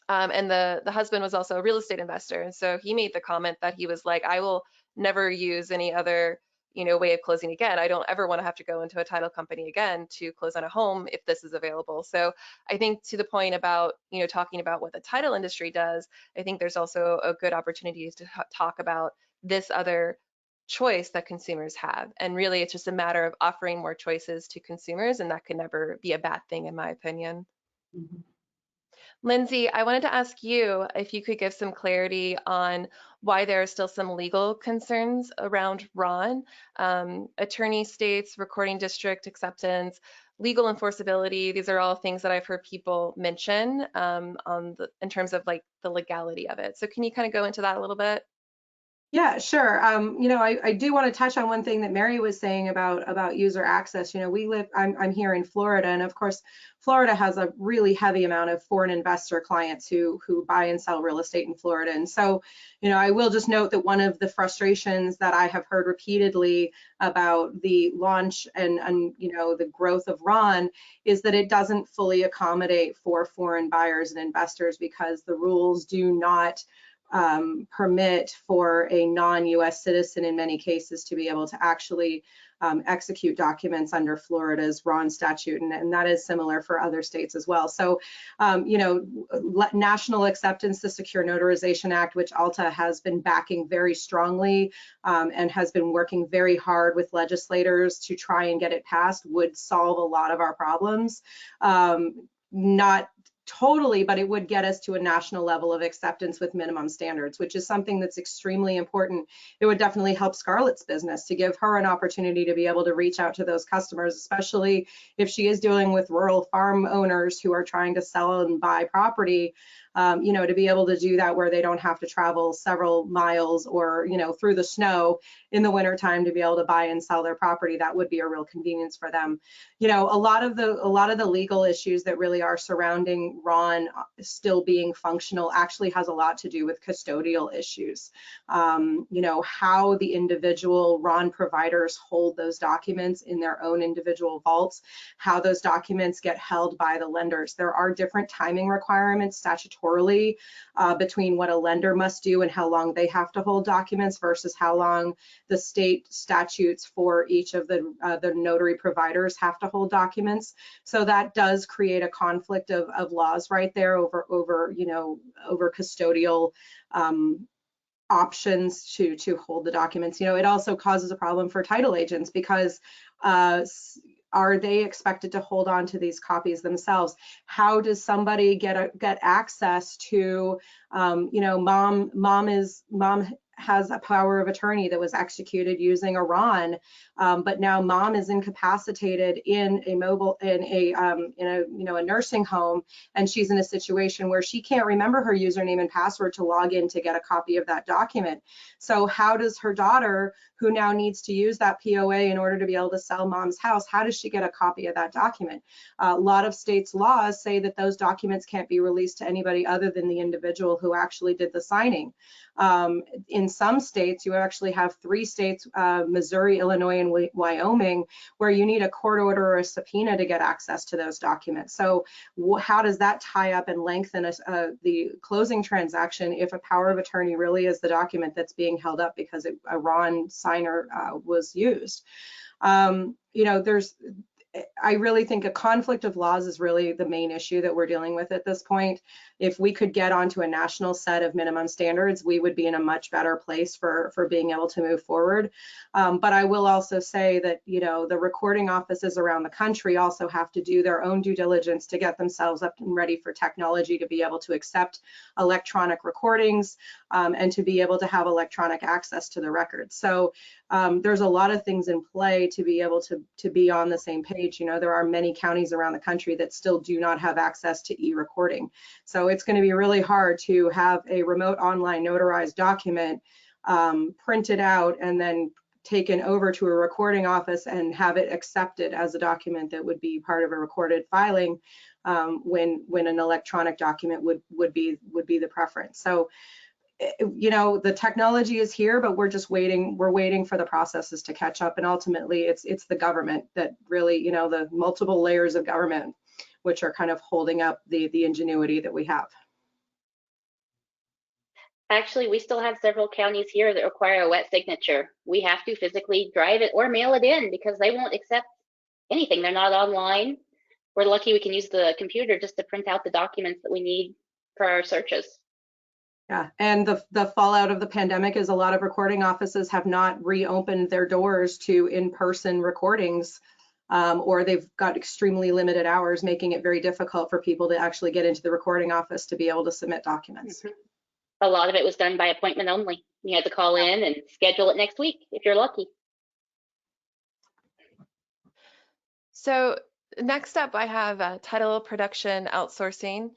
And the husband was also a real estate investor. And so he made the comment that he was like, I will never use any other, way of closing again. I don't ever want to have to go into a title company again to close on a home if this is available. So I think to the point about, talking about what the title industry does, I think there's also a good opportunity to talk about this other choice that consumers have. And really, it's just a matter of offering more choices to consumers, and that could never be a bad thing, in my opinion. Mhm. Lindsay, I wanted to ask you if you could give some clarity on why there are still some legal concerns around Ron, attorney states, recording district acceptance, legal enforceability. These are all things that I've heard people mention in terms of like the legality of it. So can you kind of go into that a little bit? Yeah, sure. I do want to touch on one thing that Mary was saying about user access. I'm here in Florida, and of course, Florida has a really heavy amount of foreign investor clients who buy and sell real estate in Florida. And so, I will just note that one of the frustrations that I have heard repeatedly about the launch and the growth of Ron is that it doesn't fully accommodate for foreign buyers and investors because the rules do not permit for a non-US citizen in many cases to be able to actually execute documents under Florida's Ron statute, and that is similar for other states as well. So, National Acceptance to Secure Notarization Act, which ALTA has been backing very strongly and has been working very hard with legislators to try and get it passed, would solve a lot of our problems. Not totally, but it would get us to a national level of acceptance with minimum standards, which is something that's extremely important. It would definitely help Scarlett's business to give her an opportunity to be able to reach out to those customers, especially if she is dealing with rural farm owners who are trying to sell and buy property. To be able to do that where they don't have to travel several miles or, through the snow in the wintertime to be able to buy and sell their property, that would be a real convenience for them. A lot of the legal issues that really are surrounding Ron still being functional actually has a lot to do with custodial issues. How the individual Ron providers hold those documents in their own individual vaults, how those documents get held by the lenders. There are different timing requirements statutorily between what a lender must do and how long they have to hold documents versus how long the state statutes for each of the notary providers have to hold documents. So that does create a conflict of laws right there over custodial options to hold the documents. It also causes a problem for title agents because are they expected to hold on to these copies themselves? How does somebody get access to, mom has a power of attorney that was executed using a Ron, but now mom is incapacitated in a nursing home, and she's in a situation where she can't remember her username and password to log in to get a copy of that document. So how does her daughter, who now needs to use that POA in order to be able to sell mom's house, how does she get a copy of that document? A lot of states' laws say that those documents can't be released to anybody other than the individual who actually did the signing. In some states, you actually have 3 states, Missouri, Illinois, and Wyoming, where you need a court order or a subpoena to get access to those documents. So how does that tie up and lengthen the closing transaction if a power of attorney really is the document that's being held up because a Ron signer was used? I really think a conflict of laws is really the main issue that we're dealing with at this point. If we could get onto a national set of minimum standards, we would be in a much better place for being able to move forward. But I will also say that, the recording offices around the country also have to do their own due diligence to get themselves up and ready for technology to be able to accept electronic recordings and to be able to have electronic access to the records. So there's a lot of things in play to be able to be on the same page. There are many counties around the country that still do not have access to e-recording. So it's going to be really hard to have a remote online notarized document printed out and then taken over to a recording office and have it accepted as a document that would be part of a recorded filing, when an electronic document would be the preference. So, you know, the technology is here, but we're just waiting. We're waiting for the processes to catch up, and ultimately, it's the government that really, you know, the multiple layers of government, which are kind of holding up the ingenuity that we have. Actually, we still have several counties here that require a wet signature. We have to physically drive it or mail it in because they won't accept anything. They're not online. We're lucky we can use the computer just to print out the documents that we need for our searches. Yeah, and the fallout of the pandemic is a lot of recording offices have not reopened their doors to in-person recordings, or they've got extremely limited hours, making it very difficult for people to actually get into the recording office to be able to submit documents. Mm-hmm. A lot of it was done by appointment only. You had to call in and schedule it next week if you're lucky. So next up, I have title production outsourcing.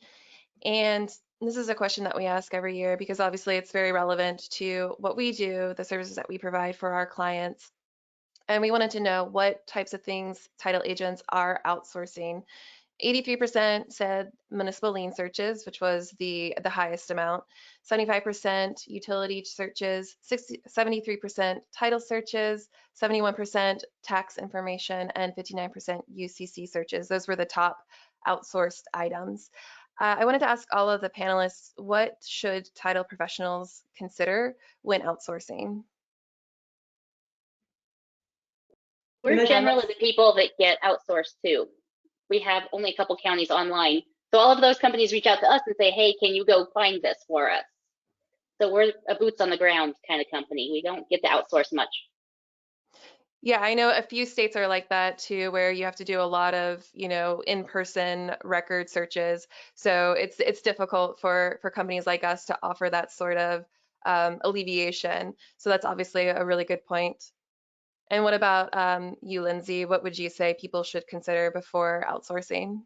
And this is a question that we ask every year because obviously it's very relevant to what we do, the services that we provide for our clients. And we wanted to know what types of things title agents are outsourcing. 83% said municipal lien searches, which was the highest amount, 75% utility searches, 73% title searches, 71% tax information, and 59% UCC searches. Those were the top outsourced items. I wanted to ask all of the panelists, what should title professionals consider when outsourcing? We're generally the people that get outsourced too. We have only a couple counties online. So all of those companies reach out to us and say, hey, can you go find this for us? So we're a boots on the ground kind of company. We don't get to outsource much. Yeah, I know a few states are like that too, where you have to do a lot of, you know, in-person record searches. So it's difficult for companies like us to offer that sort of alleviation. So that's obviously a really good point. And what about you, Lindsay? What would you say people should consider before outsourcing?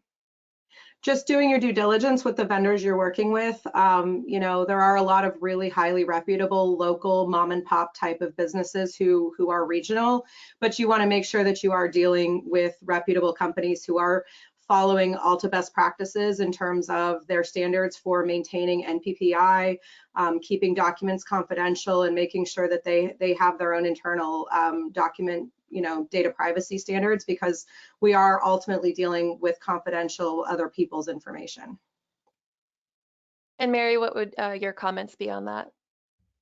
Just doing your due diligence with the vendors you're working with. You know, there are a lot of really highly reputable local mom and pop type of businesses who are regional, but you want to make sure that you are dealing with reputable companies who are following Alta best practices in terms of their standards for maintaining NPPI, keeping documents confidential, and making sure that they have their own internal document, you know, data privacy standards, because we are ultimately dealing with confidential other people's information. And Mary, what would your comments be on that?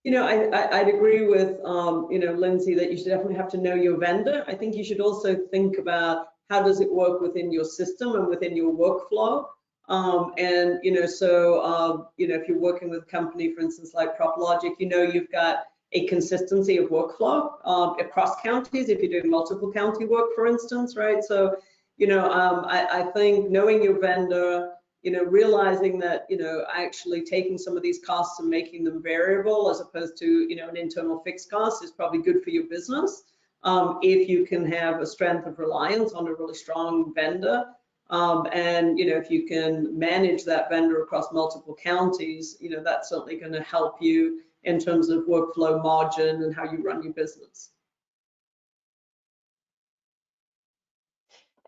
You know, I'd agree with, you know, Lindsay, that you should definitely have to know your vendor. I think you should also think about how does it work within your system and within your workflow. And, you know, so, you know, if you're working with a company, for instance, like PropLogic, you know, you've got a consistency of workflow across counties if you're doing multiple county work, for instance, right? So, you know, I think knowing your vendor, you know, realizing that, you know, actually taking some of these costs and making them variable as opposed to, you know, an internal fixed cost is probably good for your business. If you can have a strength of reliance on a really strong vendor, and, you know, if you can manage that vendor across multiple counties, you know, that's certainly going to help you in terms of workflow margin and how you run your business.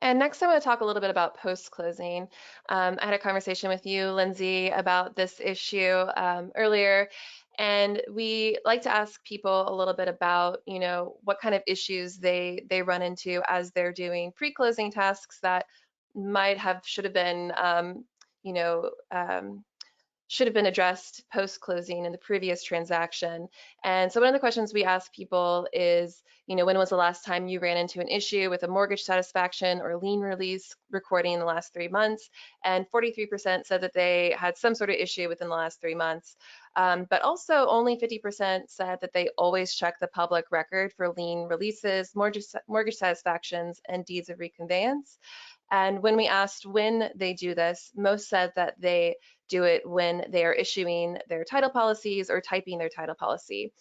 And next, I want to talk a little bit about post-closing. I had a conversation with you, Lindsay, about this issue earlier, and we like to ask people a little bit about, you know, what kind of issues they run into as they're doing pre-closing tasks that should have been, you know, should have been addressed post-closing in the previous transaction. And so one of the questions we ask people is, you know, when was the last time you ran into an issue with a mortgage satisfaction or lien release recording in the last 3 months? And 43% said that they had some sort of issue within the last 3 months. But also only 50% said that they always check the public record for lien releases, mortgage satisfactions, and deeds of reconveyance. And when we asked when they do this, most said that they do it when they are issuing their title policies or typing their title policy.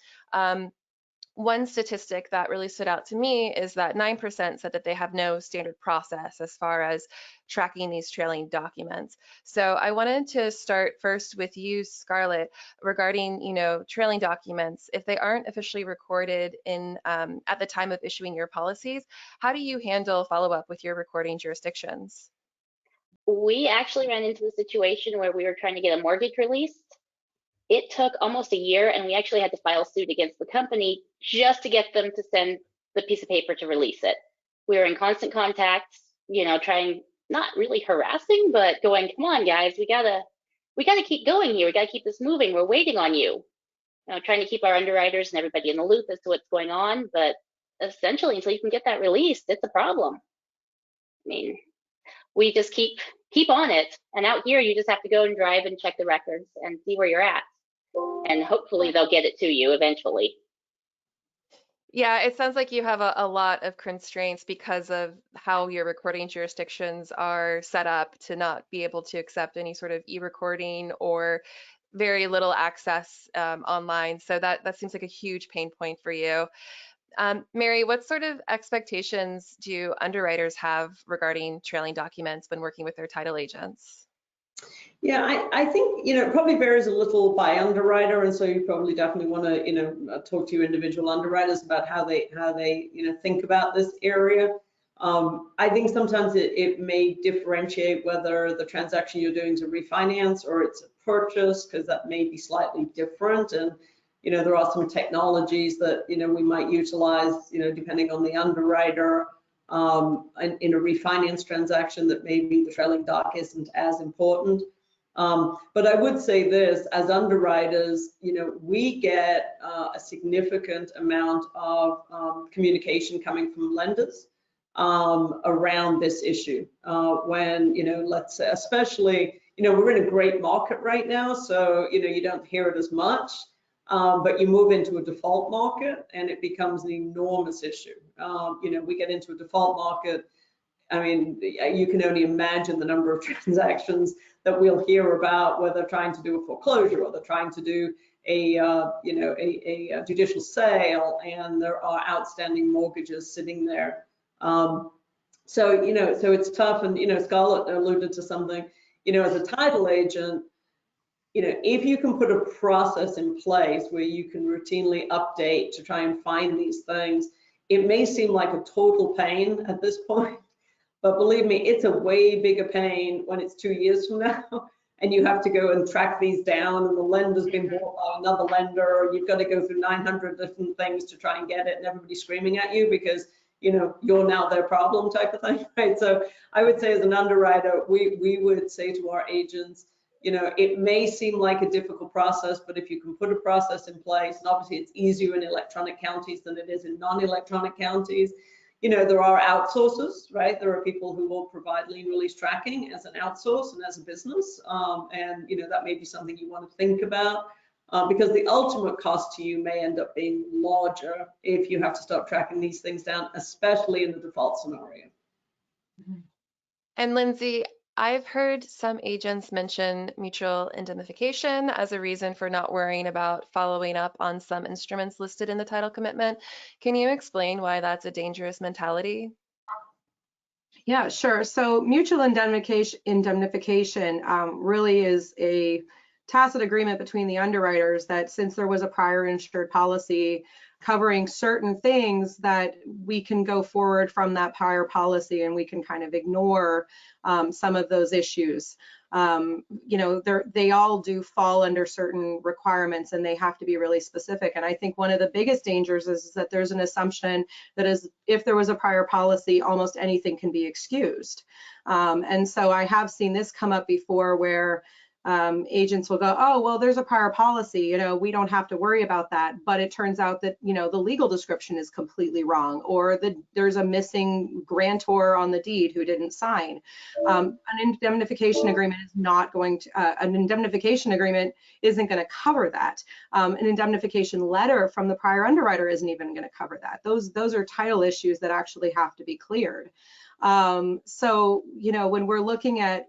one statistic that really stood out to me is that 9% said that they have no standard process as far as tracking these trailing documents. So I wanted to start first with you, Scarlett, regarding, trailing documents. If they aren't officially recorded in at the time of issuing your policies, how do you handle follow-up with your recording jurisdictions? We actually ran into the situation where we were trying to get a mortgage released. It took almost a year, and we actually had to file suit against the company just to get them to send the piece of paper to release it. We were in constant contact, trying, not really harassing, but going, come on, guys, we gotta keep going here. We gotta keep this moving. We're waiting on you. Trying to keep our underwriters and everybody in the loop as to what's going on, but essentially, until you can get that released, it's a problem. I mean, we just keep on it. And out here, you just have to go and drive and check the records and see where you're at. And hopefully they'll get it to you eventually. Yeah, it sounds like you have a lot of constraints because of how your recording jurisdictions are set up to not be able to accept any sort of e-recording or very little access online. So that seems like a huge pain point for you. Mary, what sort of expectations do underwriters have regarding trailing documents when working with their title agents? Yeah, I think, it probably varies a little by underwriter, and so you probably definitely want to, talk to your individual underwriters about how they, think about this area. I think sometimes it may differentiate whether the transaction you're doing is a refinance or it's a purchase, because that may be slightly different. And, there are some technologies that, we might utilize, depending on the underwriter. In a refinance transaction that maybe the trailing doc isn't as important. But I would say this, as underwriters, we get a significant amount of communication coming from lenders around this issue. When, let's say, especially, we're in a great market right now, so, you don't hear it as much. But you move into a default market and it becomes an enormous issue. We get into a default market. I mean, you can only imagine the number of transactions that we'll hear about, where they're trying to do a foreclosure or they're trying to do a judicial sale, and there are outstanding mortgages sitting there. So it's tough. And Scarlett alluded to something. As a title agent, if you can put a process in place where you can routinely update to try and find these things, it may seem like a total pain at this point, but believe me, it's a way bigger pain when it's 2 years from now and you have to go and track these down, and the lender's been bought by another lender, and you've got to go through 900 different things to try and get it, and everybody's screaming at you because you're now their problem, type of thing, right? So I would say, as an underwriter, we would say to our agents, it may seem like a difficult process, but if you can put a process in place, and obviously it's easier in electronic counties than it is in non-electronic counties. There are outsourcers, right? There are people who will provide lien release tracking as an outsource and as a business. And that may be something you want to think about, because the ultimate cost to you may end up being larger if you have to start tracking these things down, especially in the default scenario. And Lindsay, I've heard some agents mention mutual indemnification as a reason for not worrying about following up on some instruments listed in the title commitment. Can you explain why that's a dangerous mentality? Yeah, sure. So mutual indemnification really is a tacit agreement between the underwriters that, since there was a prior insured policy covering certain things, that we can go forward from that prior policy and we can kind of ignore some of those issues. They all do fall under certain requirements, and they have to be really specific. And I think one of the biggest dangers is that there's an assumption that if there was a prior policy, almost anything can be excused. And so I have seen this come up before, where agents will go, oh, well, there's a prior policy, we don't have to worry about that. But it turns out that, the legal description is completely wrong, or there's a missing grantor on the deed who didn't sign. An indemnification agreement is not going to, an indemnification agreement isn't going to cover that. An indemnification letter from the prior underwriter isn't even going to cover that. Those are title issues that actually have to be cleared. So, when we're looking at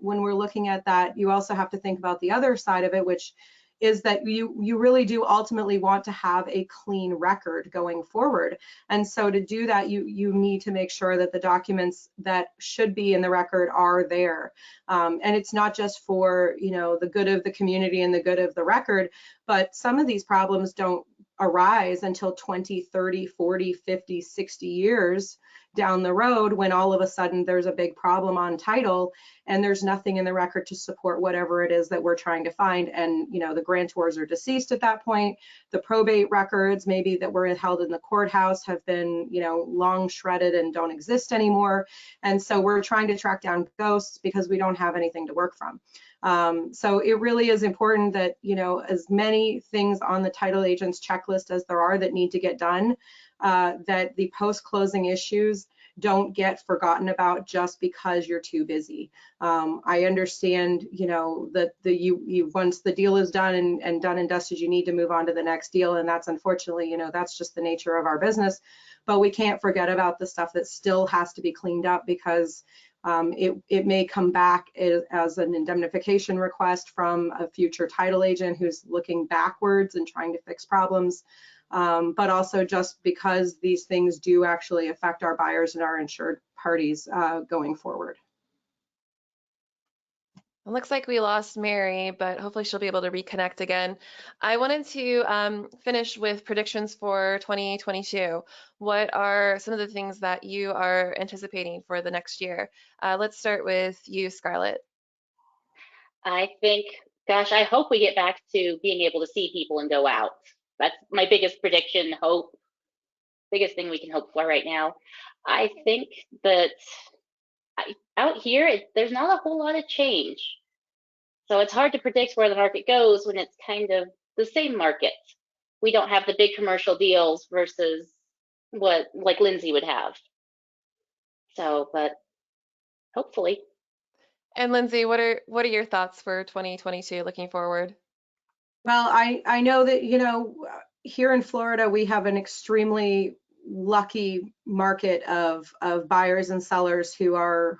that, you also have to think about the other side of it, which, is that you really do ultimately want to have a clean record going forward. And so to do that, you need to make sure that the documents that should be in the record are there. And it's not just for, you know, the good of the community and the good of the record, but some of these problems don't arise until 20, 30, 40, 50, 60 years down the road, when all of a sudden there's a big problem on title and there's nothing in the record to support whatever it is that we're trying to find. And, you know, the grantors are deceased at that point. The probate records maybe that were held in the courthouse have been, you know, long shredded and don't exist anymore. And so we're trying to track down ghosts because we don't have anything to work from. So it really is important that, you know, as many things on the title agent's checklist as there are that need to get done, that the post-closing issues don't get forgotten about just because you're too busy. I understand, you know, that you once the deal is done and done and dusted, you need to move on to the next deal, and that's unfortunately, you know, that's just the nature of our business. But we can't forget about the stuff that still has to be cleaned up, because it may come back as an indemnification request from a future title agent who's looking backwards and trying to fix problems. But also just because these things do actually affect our buyers and our insured parties going forward. It looks like we lost Mary, but hopefully she'll be able to reconnect again. I wanted to finish with predictions for 2022. What are some of the things that you are anticipating for the next year? Let's start with you, Scarlett. I think, gosh, I hope we get back to being able to see people and go out. That's my biggest prediction, hope, biggest thing we can hope for right now. I think that out here, there's not a whole lot of change. So it's hard to predict where the market goes when it's kind of the same market. We don't have the big commercial deals versus what like Lindsay would have. So, but hopefully. And Lindsay, what are your thoughts for 2022 looking forward? Well, I know that, you know, here in Florida, we have an extremely lucky market of buyers and sellers who are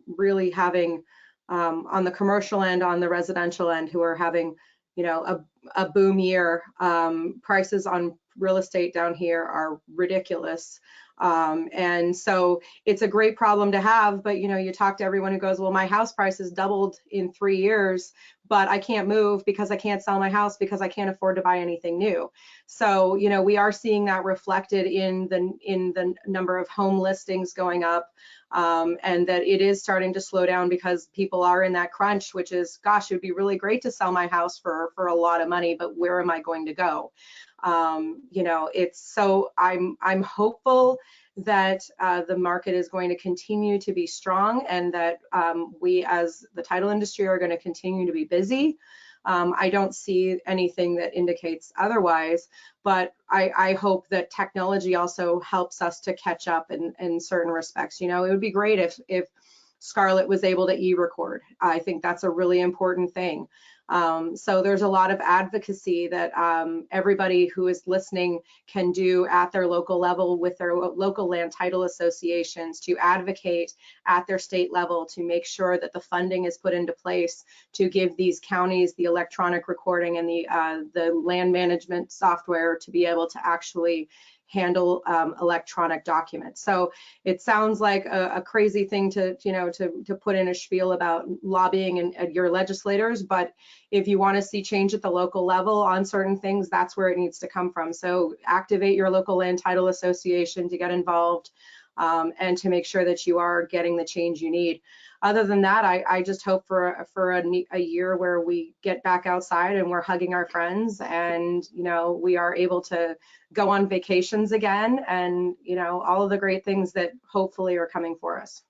really having on the commercial end, on the residential end, who are having, you know, a boom year. Prices on real estate down here are ridiculous. And so it's a great problem to have, but you know, you talk to everyone who goes, well, my house price has doubled in 3 years, but I can't move because I can't sell my house because I can't afford to buy anything new. So, you know, we are seeing that reflected in the number of home listings going up, and that it is starting to slow down because people are in that crunch, which is, gosh, it would be really great to sell my house for a lot of money, but where am I going to go? You know, it's so I'm hopeful that the market is going to continue to be strong, and that we as the title industry are going to continue to be busy. I don't see anything that indicates otherwise, but I hope that technology also helps us to catch up in certain respects. You know, it would be great if Scarlett was able to e-record. I think that's a really important thing. So there's a lot of advocacy that everybody who is listening can do at their local level with their local land title associations, to advocate at their state level to make sure that the funding is put into place to give these counties the electronic recording and the land management software to be able to actually handle electronic documents. So it sounds like a crazy thing to, you know, to put in a spiel about lobbying and your legislators, but if you want to see change at the local level on certain things, that's where it needs to come from. So activate your local land title association to get involved, and to make sure that you are getting the change you need. Other than that, I just hope for a year where we get back outside and we're hugging our friends, and you know, we are able to go on vacations again, and you know, all of the great things that hopefully are coming for us.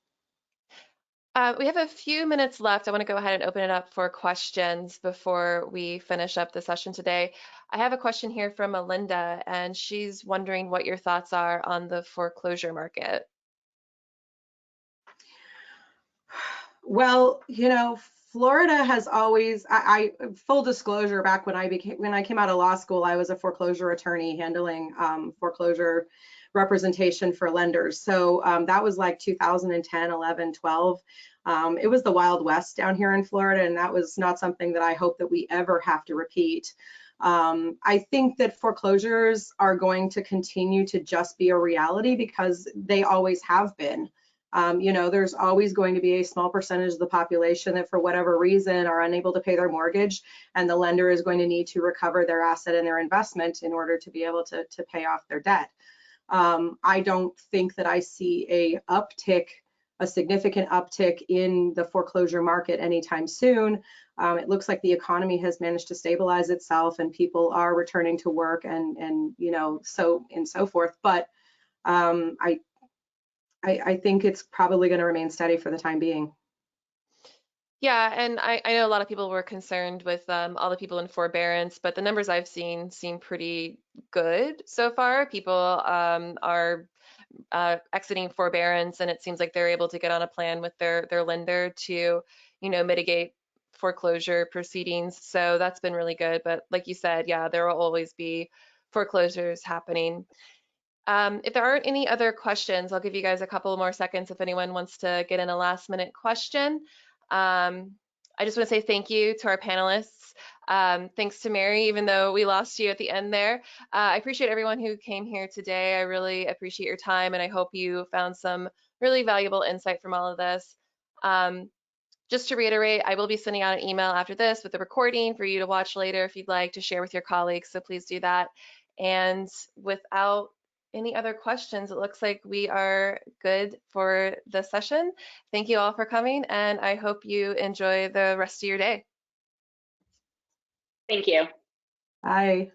We have a few minutes left. I want to go ahead and open it up for questions before we finish up the session today. I have a question here from Melinda, and she's wondering what your thoughts are on the foreclosure market. Well, you know, Florida has always, full disclosure, back when I came out of law school, I was a foreclosure attorney handling foreclosure representation for lenders. So that was like 2010, 11, 12. It was the Wild West down here in Florida, and that was not something that I hope that we ever have to repeat. I think that foreclosures are going to continue to just be a reality because they always have been. You know, there's always going to be a small percentage of the population that for whatever reason are unable to pay their mortgage, and the lender is going to need to recover their asset and their investment in order to be able to pay off their debt. I don't think that I see a significant uptick in the foreclosure market anytime soon. It looks like the economy has managed to stabilize itself and people are returning to work and you know, so and so forth. But I think it's probably going to remain steady for the time being. Yeah, and I know a lot of people were concerned with all the people in forbearance, but the numbers I've seen seem pretty good so far. People are exiting forbearance, and it seems like they're able to get on a plan with their lender to, you know, mitigate foreclosure proceedings. So that's been really good. But like you said, yeah, there will always be foreclosures happening. If there aren't any other questions, I'll give you guys a couple more seconds if anyone wants to get in a last minute question. I just want to say thank you to our panelists. Thanks to Mary, even though we lost you at the end there. I appreciate everyone who came here today. I really appreciate your time, and I hope you found some really valuable insight from all of this. Just to reiterate, I will be sending out an email after this with the recording for you to watch later if you'd like to share with your colleagues, so please do that. And without any other questions, it looks like we are good for the session. Thank you all for coming, and I hope you enjoy the rest of your day. Thank you. Bye.